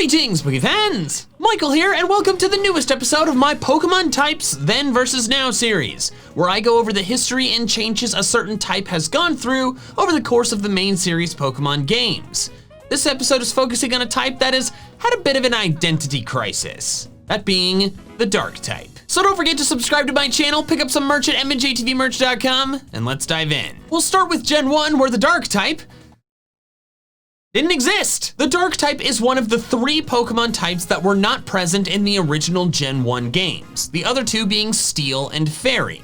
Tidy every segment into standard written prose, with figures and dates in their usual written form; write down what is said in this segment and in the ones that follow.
Greetings, Poké fans! Michael here, and welcome to the newest episode of my Pokemon Types Then vs. Now series, where I go over the history and changes a certain type has gone through over the course of the main series Pokemon games. This episode is focusing on a type that has had a bit of an identity crisis, that being the Dark type. So don't forget to subscribe to my channel, pick up some merch at MandJTVmerch.com, and let's dive in. We'll start with Gen 1, where the Dark type didn't exist. The Dark type is one of the 3 Pokemon types that were not present in the original Gen 1 games, the other 2 being Steel and Fairy.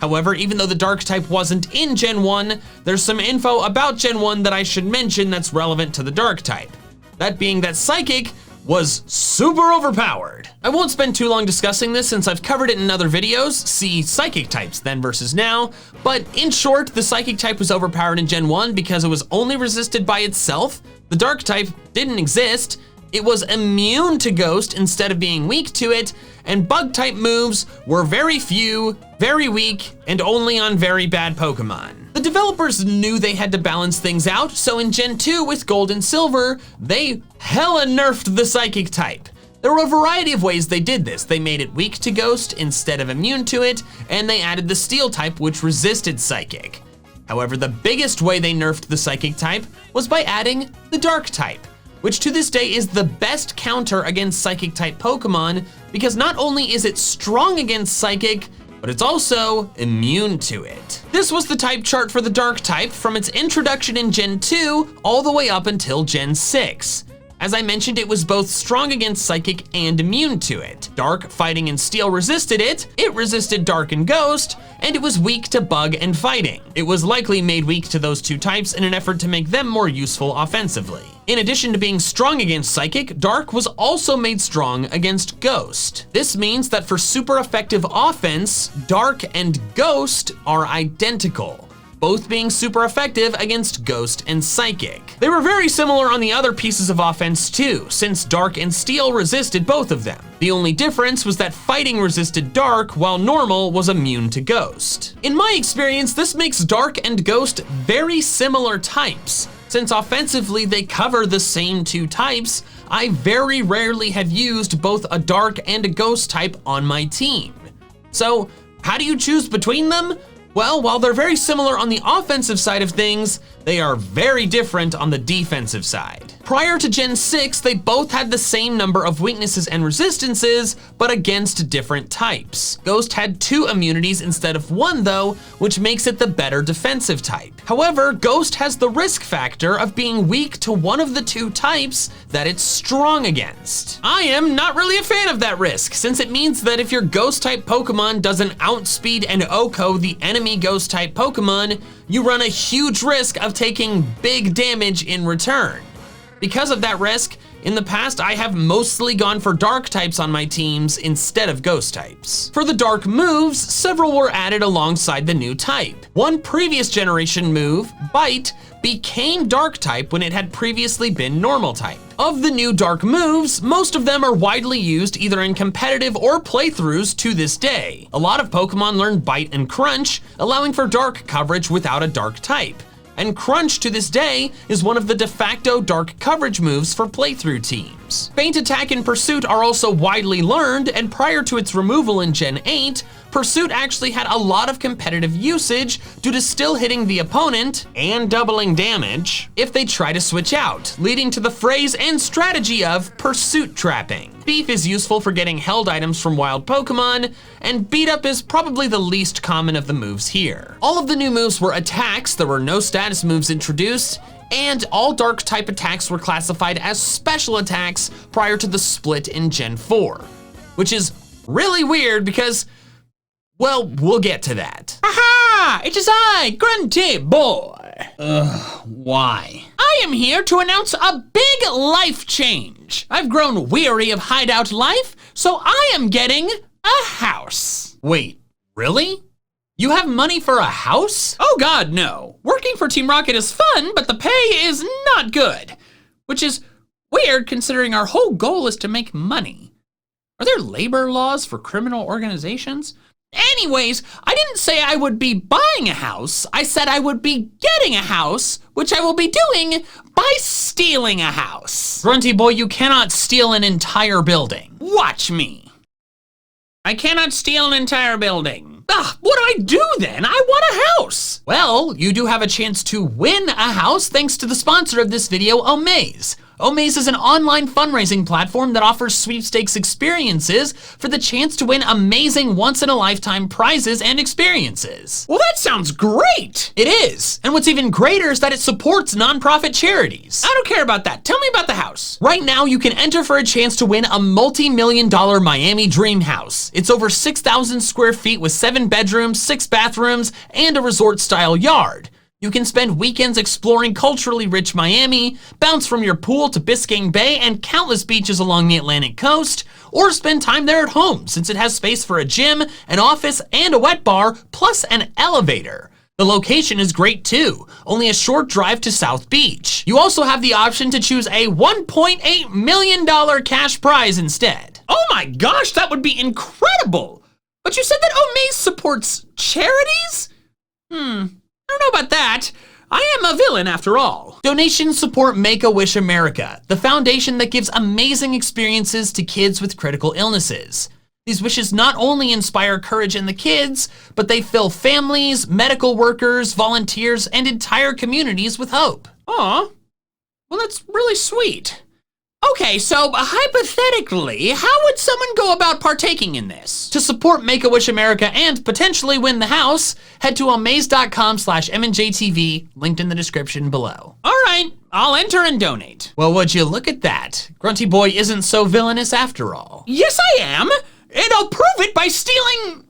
However, even though the Dark type wasn't in Gen 1, there's some info about Gen 1 that I should mention that's relevant to the Dark type. That being that Psychic was super overpowered. I won't spend too long discussing this since I've covered it in other videos, see Psychic types then versus now, but in short, the Psychic type was overpowered in Gen 1 because it was only resisted by itself. The Dark type didn't exist, it was immune to Ghost instead of being weak to it, and Bug type moves were very few, very weak, and only on very bad Pokemon. The developers knew they had to balance things out, so in Gen 2 with Gold and Silver, they hella nerfed the Psychic type. There were a variety of ways they did this. They made it weak to Ghost instead of immune to it, and they added the Steel type, which resisted Psychic. However, the biggest way they nerfed the Psychic type was by adding the Dark type, which to this day is the best counter against Psychic type Pokemon, because not only is it strong against Psychic, but it's also immune to it. This was the type chart for the Dark type from its introduction in Gen 2 all the way up until Gen 6. As I mentioned, it was both strong against Psychic and immune to it. Dark, Fighting, and Steel resisted it resisted Dark and Ghost, and it was weak to Bug and Fighting. It was likely made weak to those 2 types in an effort to make them more useful offensively. In addition to being strong against Psychic, Dark was also made strong against Ghost. This means that for super effective offense, Dark and Ghost are identical, both being super effective against Ghost and Psychic. They were very similar on the other pieces of offense too, since Dark and Steel resisted both of them. The only difference was that Fighting resisted Dark, while Normal was immune to Ghost. In my experience, this makes Dark and Ghost very similar types. Since offensively they cover the same 2 types, I very rarely have used both a Dark and a Ghost type on my team. So, how do you choose between them? Well, while they're very similar on the offensive side of things, they are very different on the defensive side. Prior to Gen 6, they both had the same number of weaknesses and resistances, but against different types. Ghost had 2 immunities instead of 1 though, which makes it the better defensive type. However, Ghost has the risk factor of being weak to one of the 2 types that it's strong against. I am not really a fan of that risk, since it means that if your Ghost type Pokemon doesn't outspeed and OHKO the enemy Ghost type Pokemon, you run a huge risk of taking big damage in return. Because of that risk, in the past I have mostly gone for Dark types on my teams instead of Ghost types. For the Dark moves, several were added alongside the new type. One previous generation move, Bite, became Dark type when it had previously been Normal type. Of the new Dark moves, most of them are widely used either in competitive or playthroughs to this day. A lot of Pokemon learn Bite and Crunch, allowing for Dark coverage without a Dark type. And Crunch to this day is one of the de facto Dark coverage moves for playthrough teams. Feint Attack and Pursuit are also widely learned, and prior to its removal in Gen 8, Pursuit actually had a lot of competitive usage due to still hitting the opponent and doubling damage if they try to switch out, leading to the phrase and strategy of Pursuit Trapping. Beef is useful for getting held items from wild Pokemon, and Beat Up is probably the least common of the moves here. All of the new moves were attacks, there were no status moves introduced, and all Dark type attacks were classified as special attacks prior to the split in Gen 4, which is really weird because, well, we'll get to that. Aha! It is I, Grunty Boy. Why? I am here to announce a big life change. I've grown weary of hideout life, so I am getting a house. Wait, really? You have money for a house? Oh God, no. Working for Team Rocket is fun, but the pay is not good. Which is weird considering our whole goal is to make money. Are there labor laws for criminal organizations? Anyways, I didn't say I would be buying a house. I said I would be getting a house, which I will be doing by stealing a house. Grunty boy, you cannot steal an entire building. Watch me. I cannot steal an entire building. What do I do then? I want a house. Well, you do have a chance to win a house thanks to the sponsor of this video, Omaze. Omaze is an online fundraising platform that offers sweepstakes experiences for the chance to win amazing once-in-a-lifetime prizes and experiences. Well, that sounds great! It is. And what's even greater is that it supports nonprofit charities. I don't care about that. Tell me about the house. Right now, you can enter for a chance to win a multi-million-dollar Miami dream house. It's over 6,000 square feet with 7 bedrooms, 6 bathrooms, and a resort-style yard. You can spend weekends exploring culturally rich Miami, bounce from your pool to Biscayne Bay and countless beaches along the Atlantic coast, or spend time there at home since it has space for a gym, an office, and a wet bar, plus an elevator. The location is great too, only a short drive to South Beach. You also have the option to choose a $1.8 million cash prize instead. Oh my gosh, that would be incredible! But you said that Omaze supports charities? I don't know about that. I am a villain after all. Donations support Make-A-Wish America, the foundation that gives amazing experiences to kids with critical illnesses. These wishes not only inspire courage in the kids, but they fill families, medical workers, volunteers, and entire communities with hope. Aw, well that's really sweet. Okay, so hypothetically, how would someone go about partaking in this? To support Make-A-Wish America and potentially win the house, head to omaze.com/MandJTV, linked in the description below. All right, I'll enter and donate. Well, would you look at that? Grunty boy isn't so villainous after all. Yes, I am, and I'll prove it by stealing,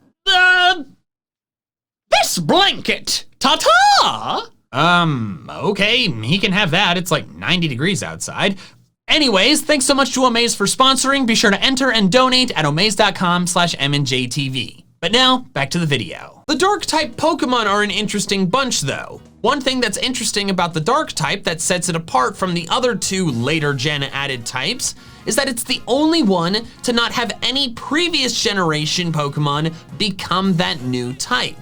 this blanket. Ta-ta! Okay, he can have that. It's like 90 degrees outside. Anyways, thanks so much to Omaze for sponsoring. Be sure to enter and donate at omaze.com/MandJTV. But now, back to the video. The Dark-type Pokemon are an interesting bunch though. One thing that's interesting about the Dark-type that sets it apart from the other 2 later-gen added types is that it's the only one to not have any previous generation Pokemon become that new type.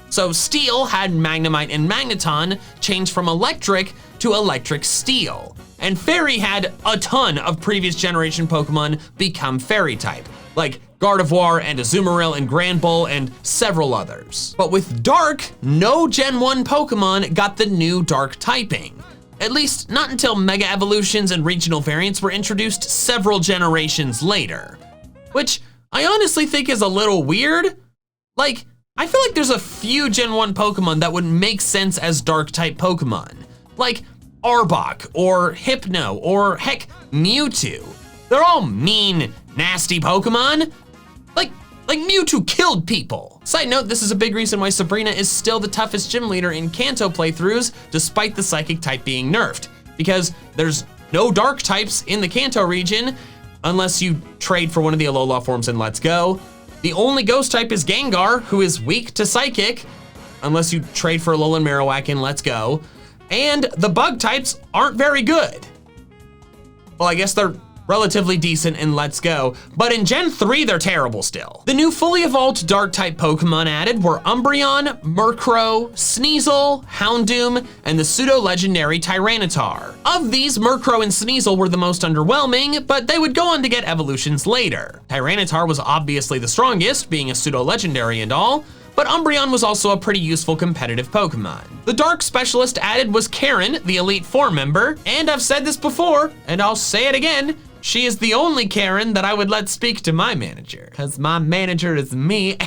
So Steel had Magnemite and Magneton change from Electric to Electric Steel. And Fairy had a ton of previous generation Pokemon become Fairy type, like Gardevoir and Azumarill and Granbull and several others. But with Dark, no Gen 1 Pokemon got the new Dark typing. At least not until Mega Evolutions and regional variants were introduced several generations later. Which I honestly think is a little weird. Like, I feel like there's a few Gen 1 Pokemon that would make sense as Dark type Pokemon. Like Arbok, or Hypno, or heck, Mewtwo. They're all mean, nasty Pokemon. Like Mewtwo killed people. Side note, this is a big reason why Sabrina is still the toughest gym leader in Kanto playthroughs, despite the Psychic type being nerfed. Because there's no Dark types in the Kanto region, unless you trade for one of the Alola forms in Let's Go. The only Ghost type is Gengar, who is weak to Psychic, unless you trade for Alolan Marowak in Let's Go. And the Bug types aren't very good. Well, I guess they're relatively decent in Let's Go, but in Gen 3, they're terrible still. The new fully evolved Dark-type Pokemon added were Umbreon, Murkrow, Sneasel, Houndoom, and the pseudo-legendary Tyranitar. Of these, Murkrow and Sneasel were the most underwhelming, but they would go on to get evolutions later. Tyranitar was obviously the strongest, being a pseudo-legendary and all, but Umbreon was also a pretty useful competitive Pokemon. The Dark Specialist added was Karen, the Elite Four member, and I've said this before, and I'll say it again, she is the only Karen that I would let speak to my manager, cause my manager is me.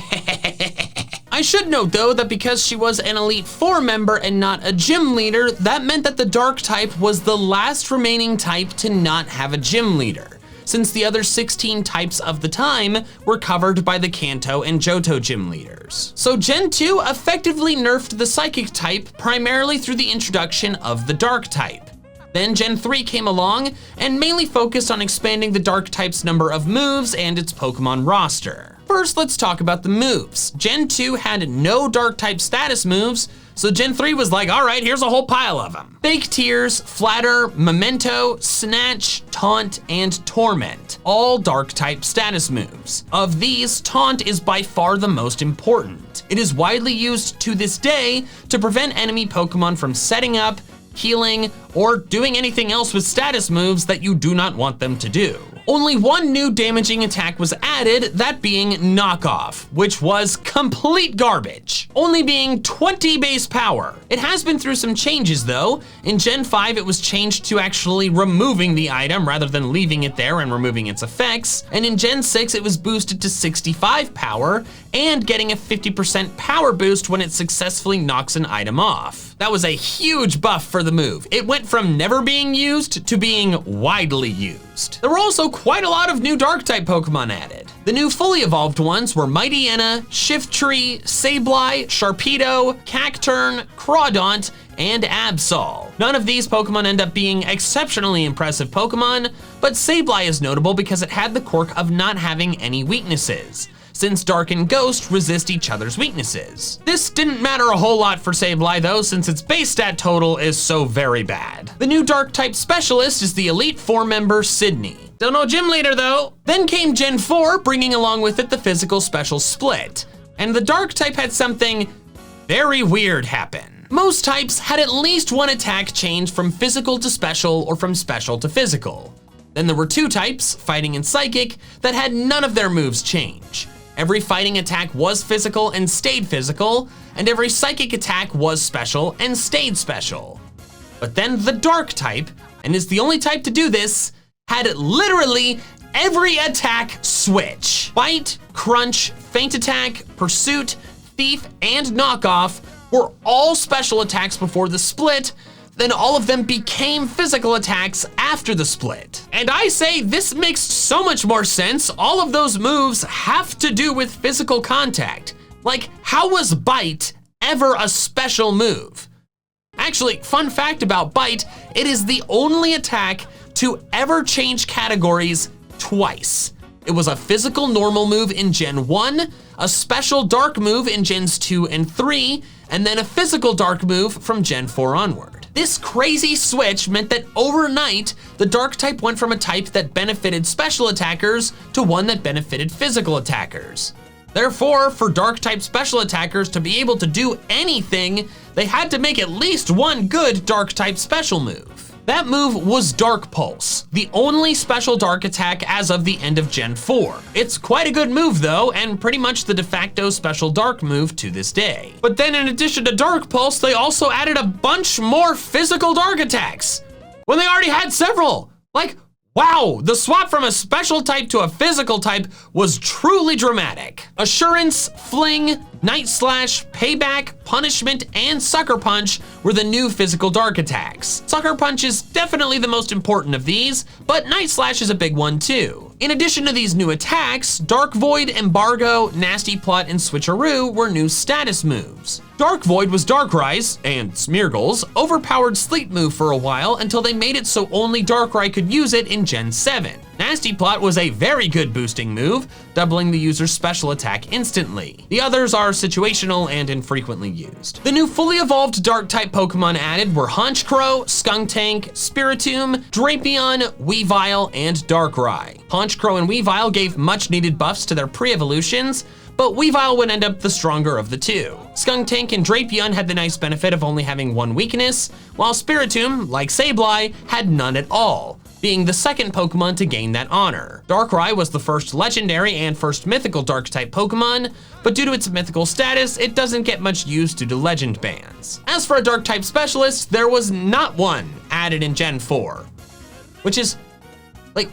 I should note though that because she was an Elite Four member and not a gym leader, that meant that the Dark type was the last remaining type to not have a gym leader, since the other 16 types of the time were covered by the Kanto and Johto gym leaders. So Gen 2 effectively nerfed the Psychic type primarily through the introduction of the Dark type. Then Gen 3 came along and mainly focused on expanding the Dark type's number of moves and its Pokemon roster. First, let's talk about the moves. Gen 2 had no Dark type status moves, So Gen 3 was like, all right, here's a whole pile of them. Fake Tears, Flatter, Memento, Snatch, Taunt, and Torment. All Dark-type status moves. Of these, Taunt is by far the most important. It is widely used to this day to prevent enemy Pokemon from setting up, healing, or doing anything else with status moves that you do not want them to do. Only one new damaging attack was added, that being Knockoff, which was complete garbage, only being 20 base power. It has been through some changes though. In Gen 5, it was changed to actually removing the item rather than leaving it there and removing its effects. And in Gen 6, it was boosted to 65 power and getting a 50% power boost when it successfully knocks an item off. That was a huge buff for the move. It went from never being used to being widely used. There were also quite a lot of new Dark-type Pokemon added. The new fully evolved ones were Mightyena, Shiftry, Sableye, Sharpedo, Cacturne, Crawdaunt, and Absol. None of these Pokemon end up being exceptionally impressive Pokemon, but Sableye is notable because it had the quirk of not having any weaknesses, since Dark and Ghost resist each other's weaknesses. This didn't matter a whole lot for Sableye though, since its base stat total is so very bad. The new Dark-type specialist is the Elite Four member Sydney. Still no gym leader though. Then came Gen 4, bringing along with it the physical special split. And the Dark-type had something very weird happen. Most types had at least one attack change from physical to special or from special to physical. Then there were two types, Fighting and Psychic, that had none of their moves change. Every fighting attack was physical and stayed physical, and every psychic attack was special and stayed special. But then the Dark type, and is the only type to do this, had literally every attack switch. Bite, Crunch, Feint Attack, Pursuit, Thief, and Knockoff were all special attacks before the split, then all of them became physical attacks after the split. And I say this makes so much more sense. All of those moves have to do with physical contact. Like, how was Bite ever a special move? Actually, fun fact about Bite, it is the only attack to ever change categories twice. It was a physical normal move in Gen 1, a special dark move in Gens 2 and 3, and then a physical dark move from Gen 4 onward. This crazy switch meant that overnight, the Dark type went from a type that benefited special attackers to one that benefited physical attackers. Therefore, for Dark type special attackers to be able to do anything, they had to make at least one good Dark type special move. That move was Dark Pulse, the only special Dark attack as of the end of Gen 4. It's quite a good move though, and pretty much the de facto special Dark move to this day. But then in addition to Dark Pulse, they also added a bunch more physical Dark attacks, when they already had several. Like, wow, the swap from a special type to a physical type was truly dramatic. Assurance, Fling, Night Slash, Payback, Punishment, and Sucker Punch were the new physical Dark attacks. Sucker Punch is definitely the most important of these, but Night Slash is a big one too. In addition to these new attacks, Dark Void, Embargo, Nasty Plot, and Switcheroo were new status moves. Dark Void was Darkrai's, and Smeargle's, overpowered sleep move for a while until they made it so only Darkrai could use it in Gen 7. Nasty Plot was a very good boosting move, doubling the user's special attack instantly. The others are situational and infrequently used. The new fully evolved Dark-type Pokemon added were Honchkrow, Skuntank, Spiritomb, Drapion, Weavile, and Darkrai. Honchkrow and Weavile gave much-needed buffs to their pre-evolutions, but Weavile would end up the stronger of the two. Skuntank and Drapion had the nice benefit of only having one weakness, while Spiritomb, like Sableye, had none at all, being the second Pokemon to gain that honor. Darkrai was the first legendary and first mythical Dark-type Pokemon, but due to its mythical status, it doesn't get much use due to legend bans. As for a Dark-type specialist, there was not one added in Gen 4, which is, like,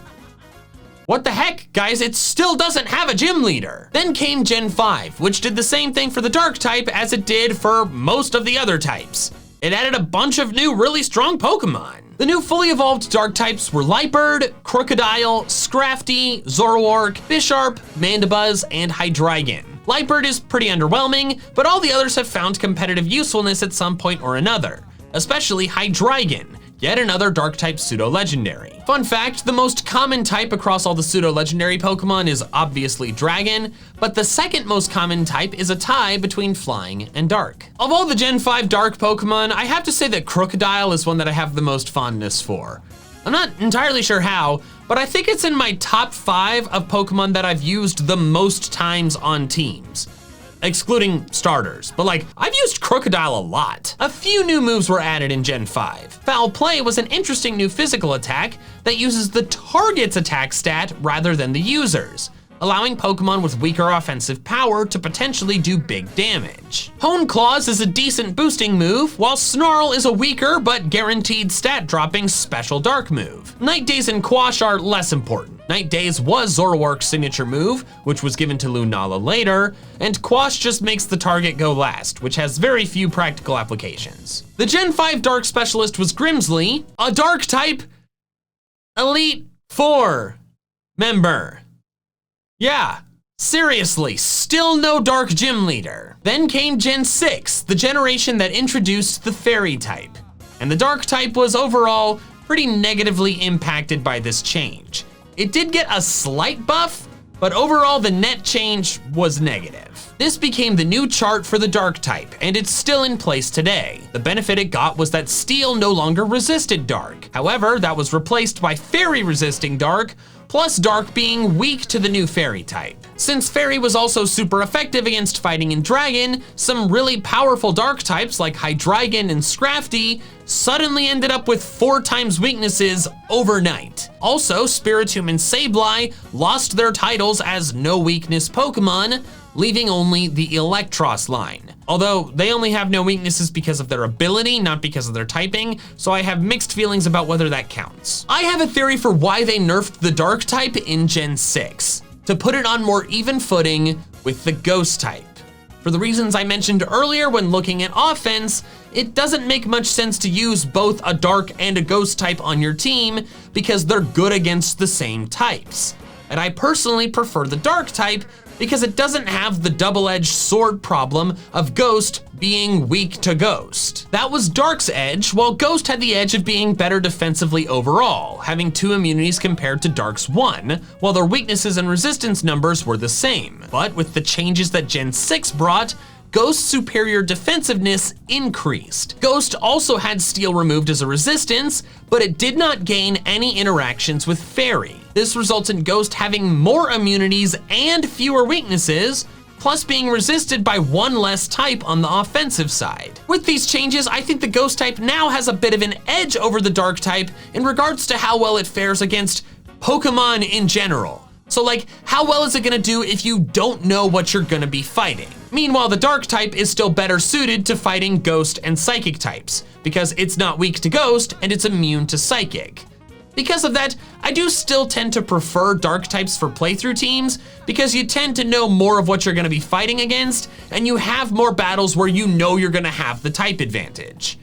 what the heck, guys? It still doesn't have a gym leader. Then came Gen 5, which did the same thing for the Dark type as it did for most of the other types. It added a bunch of new really strong Pokemon. The new fully evolved Dark types were Lightbird, Crocodile, Scrafty, Zoroark, Bisharp, Mandibuzz, and Hydreigon. Lightbird is pretty underwhelming, but all the others have found competitive usefulness at some point or another, especially Hydreigon, yet another Dark-type pseudo-legendary. Fun fact, the most common type across all the pseudo-legendary Pokemon is obviously Dragon, but the second most common type is a tie between Flying and Dark. Of all the Gen 5 Dark Pokemon, I have to say that Crocodile is one that I have the most fondness for. I'm not entirely sure how, but I think it's in my top 5 of Pokemon that I've used the most times on teams. Excluding starters, but like, I've used Crocodile a lot. A few new moves were added in Gen 5. Foul Play was an interesting new physical attack that uses the target's attack stat rather than the user's, allowing Pokemon with weaker offensive power to potentially do big damage. Hone Claws is a decent boosting move, while Snarl is a weaker but guaranteed stat dropping special dark move. Night Daze and Quash are less important. Night Daze was Zoroark's signature move, which was given to Lunala later, and Quash just makes the target go last, which has very few practical applications. The Gen 5 Dark Specialist was Grimsley, a Dark type Elite 4 member. Yeah, seriously, still no Dark Gym Leader. Then came Gen 6, the generation that introduced the Fairy type. And the Dark type was overall pretty negatively impacted by this change. It did get a slight buff, but overall the net change was negative. This became the new chart for the Dark type, and it's still in place today. The benefit it got was that Steel no longer resisted Dark. However, that was replaced by Fairy resisting Dark, plus Dark being weak to the new Fairy type. Since Fairy was also super effective against fighting in Dragon, some really powerful Dark types like Hydreigon and Scrafty suddenly ended up with 4 times weaknesses overnight. Also, Spiritomb and Sableye lost their titles as no weakness Pokemon, leaving only the Electros line. Although they only have no weaknesses because of their ability, not because of their typing, so I have mixed feelings about whether that counts. I have a theory for why they nerfed the Dark type in Gen 6, to put it on more even footing with the Ghost type. For the reasons I mentioned earlier when looking at offense, it doesn't make much sense to use both a Dark and a Ghost type on your team because they're good against the same types. And I personally prefer the Dark type because it doesn't have the double-edged sword problem of Ghost being weak to Ghost. That was Dark's edge, while Ghost had the edge of being better defensively overall, having 2 immunities compared to Dark's 1, while their weaknesses and resistance numbers were the same. But with the changes that Gen 6 brought, Ghost's superior defensiveness increased. Ghost also had Steel removed as a resistance, but it did not gain any interactions with Fairy. This results in Ghost having more immunities and fewer weaknesses, plus being resisted by 1 less type on the offensive side. With these changes, I think the Ghost type now has a bit of an edge over the Dark type in regards to how well it fares against Pokemon in general. So like, how well is it gonna do if you don't know what you're gonna be fighting? Meanwhile, the Dark type is still better suited to fighting Ghost and Psychic types, because it's not weak to Ghost and it's immune to Psychic. Because of that, I do still tend to prefer Dark types for playthrough teams, because you tend to know more of what you're gonna be fighting against, and you have more battles where you know you're gonna have the type advantage.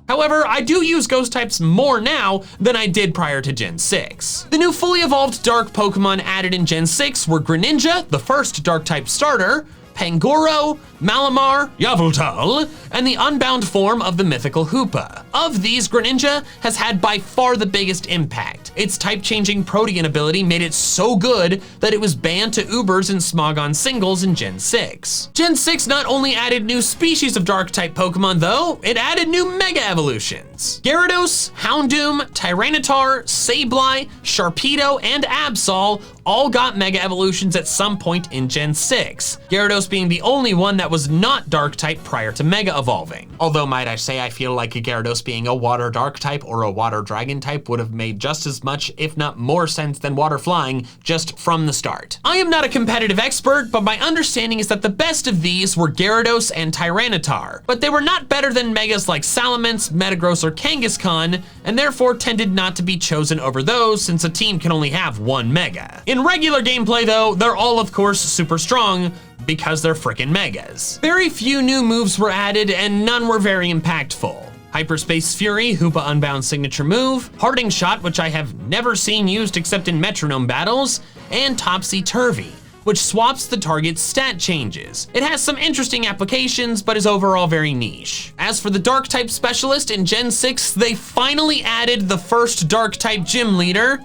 However, I do use Ghost types more now than I did prior to Gen 6. The new fully evolved Dark Pokemon added in Gen 6 were Greninja, the first Dark type starter, Pangoro, Malamar, Yveltal, and the unbound form of the mythical Hoopa. Of these, Greninja has had by far the biggest impact. Its type-changing Protean ability made it so good that it was banned to Ubers and Smogon singles in Gen 6. Gen 6 not only added new species of Dark-type Pokemon though, it added new Mega Evolutions. Gyarados, Houndoom, Tyranitar, Sableye, Sharpedo, and Absol all got Mega Evolutions at some point in Gen 6, Gyarados being the only one that was not Dark-type prior to Mega Evolving. Although, might I say, I feel like a Gyarados being a Water Dark type or a Water Dragon type would have made just as much, if not more sense than Water Flying just from the start. I am not a competitive expert, but my understanding is that the best of these were Gyarados and Tyranitar, but they were not better than Megas like Salamence, Metagross, or Kangaskhan, and therefore tended not to be chosen over those since a team can only have 1 Mega. In regular gameplay though, they're all of course super strong, because they're frickin' Megas. Very few new moves were added and none were very impactful. Hyperspace Fury, Hoopa Unbound signature move, Parting Shot, which I have never seen used except in Metronome battles, and Topsy-Turvy, which swaps the target's stat changes. It has some interesting applications, but is overall very niche. As for the Dark type specialist in Gen 6, they finally added the first Dark type gym leader,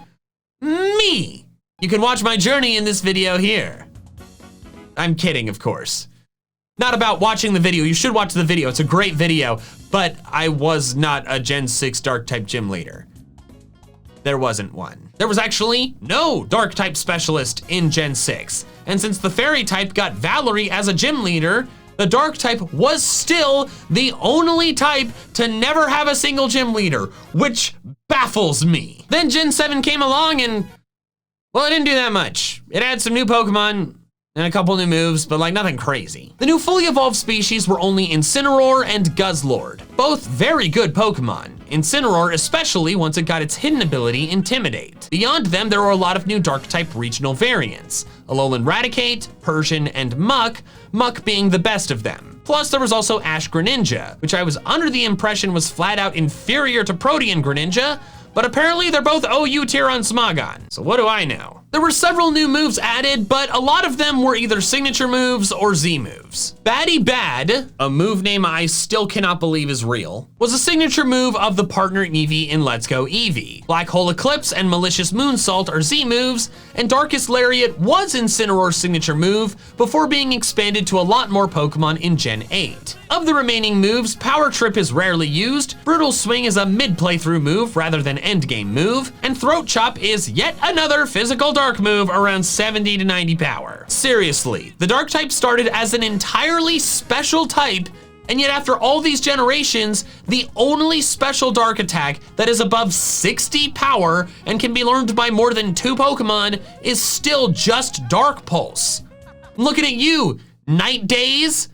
me. You can watch my journey in this video here. I'm kidding, of course. Not about watching the video, you should watch the video, it's a great video, but I was not a Gen 6 Dark type gym leader. There wasn't one. There was actually no Dark type specialist in Gen 6. And since the Fairy type got Valerie as a gym leader, the Dark type was still the only type to never have a single gym leader, which baffles me. Then Gen 7 came along and, well, it didn't do that much. It had some new Pokemon and a couple new moves, but like nothing crazy. The new fully evolved species were only Incineroar and Guzzlord, both very good Pokemon. Incineroar especially once it got its hidden ability, Intimidate. Beyond them, there were a lot of new Dark type regional variants, Alolan Raticate, Persian, and Muck, Muck being the best of them. Plus there was also Ash Greninja, which I was under the impression was flat out inferior to Protean Greninja, but apparently they're both OU tier on Smogon, so what do I know? There were several new moves added, but a lot of them were either signature moves or Z moves. Batty Bad, a move name I still cannot believe is real, was a signature move of the partner Eevee in Let's Go Eevee. Black Hole Eclipse and Malicious Moonsault are Z moves, and Darkest Lariat was Incineroar's signature move before being expanded to a lot more Pokemon in Gen 8. Of the remaining moves, Power Trip is rarely used, Brutal Swing is a mid-playthrough move rather than endgame move, and Throat Chop is yet another physical Dark move around 70 to 90 power. Seriously, the Dark type started as an entirely special type, and yet after all these generations, the only special Dark attack that is above 60 power and can be learned by more than 2 Pokemon is still just Dark Pulse. I'm looking at you, Night Days.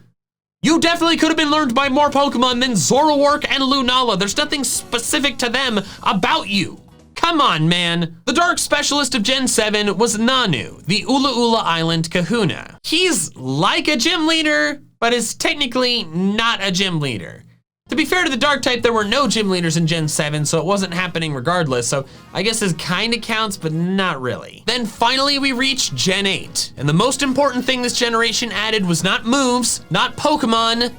You definitely could have been learned by more Pokemon than Zoroark and Lunala. There's nothing specific to them about you. Come on, man. The Dark specialist of Gen 7 was Nanu, the Ula Ula Island Kahuna. He's like a gym leader, but is technically not a gym leader. To be fair to the Dark type, there were no gym leaders in Gen 7, so it wasn't happening regardless, so I guess this kinda counts, but not really. Then finally we reached Gen 8, and the most important thing this generation added was not moves, not Pokemon,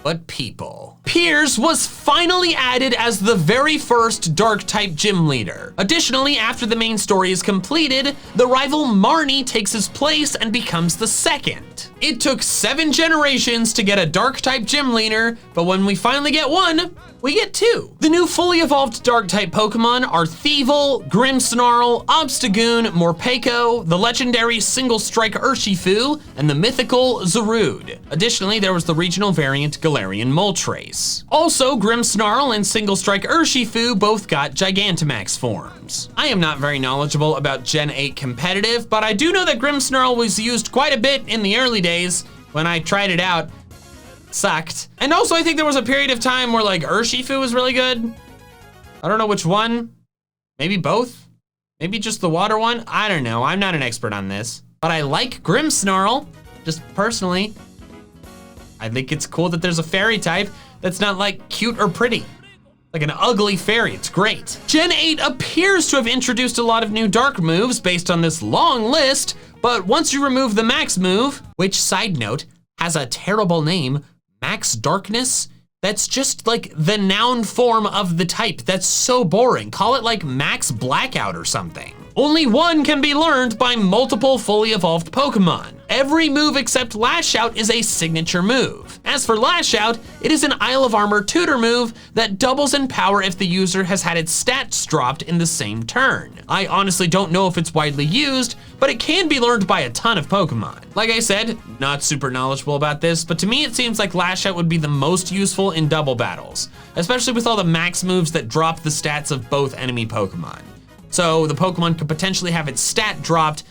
but people. Piers was finally added as the very first Dark type gym leader. Additionally, after the main story is completed, the rival Marnie takes his place and becomes the second. It took 7 generations to get a Dark type gym leader, but when we finally get one, we get 2. The new fully evolved Dark type Pokemon are Thievul, Grimmsnarl, Obstagoon, Morpeko, the legendary single strike Urshifu, and the mythical Zarude. Additionally, there was the regional variant Galarian Moltres. Also, Grimmsnarl and single strike Urshifu both got Gigantamax forms. I am not very knowledgeable about Gen 8 competitive, but I do know that Grimmsnarl was used quite a bit in the early days when I tried it out. Sucked. And also I think there was a period of time where like Urshifu was really good. I don't know which one. Maybe both? Maybe just the water one? I don't know, I'm not an expert on this. But I like Grimmsnarl, just personally. I think it's cool that there's a fairy type that's not like cute or pretty. Like an ugly fairy, it's great. Gen 8 appears to have introduced a lot of new Dark moves based on this long list, but once you remove the Max move, which side note, has a terrible name, Max Darkness, that's just like the noun form of the type. That's so boring. Call it like Max Blackout or something. Only one can be learned by multiple fully evolved Pokemon. Every move except Lash Out is a signature move. As for Lash Out, it is an Isle of Armor tutor move that doubles in power if the user has had its stats dropped in the same turn. I honestly don't know if it's widely used, but it can be learned by a ton of Pokemon. Like I said, not super knowledgeable about this, but to me it seems like Lash Out would be the most useful in double battles, especially with all the max moves that drop the stats of both enemy Pokemon. So the Pokemon could potentially have its stat dropped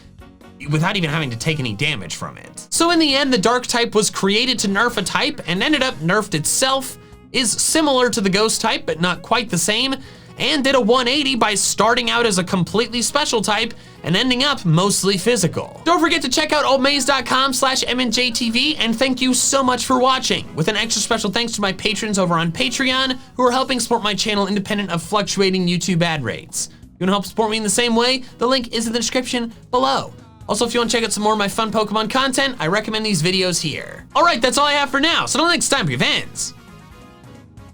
without even having to take any damage from it. So in the end, the Dark type was created to nerf a type and ended up nerfed itself, is similar to the Ghost type, but not quite the same, and did a 180 by starting out as a completely special type and ending up mostly physical. Don't forget to check out oldmaze.com/MandJTV, and thank you so much for watching. With an extra special thanks to my patrons over on Patreon who are helping support my channel independent of fluctuating YouTube ad rates. You wanna help support me in the same way? The link is in the description below. Also, if you want to check out some more of my fun Pokemon content, I recommend these videos here. All right, that's all I have for now. So until next time, your fans,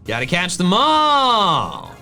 gotta catch them all.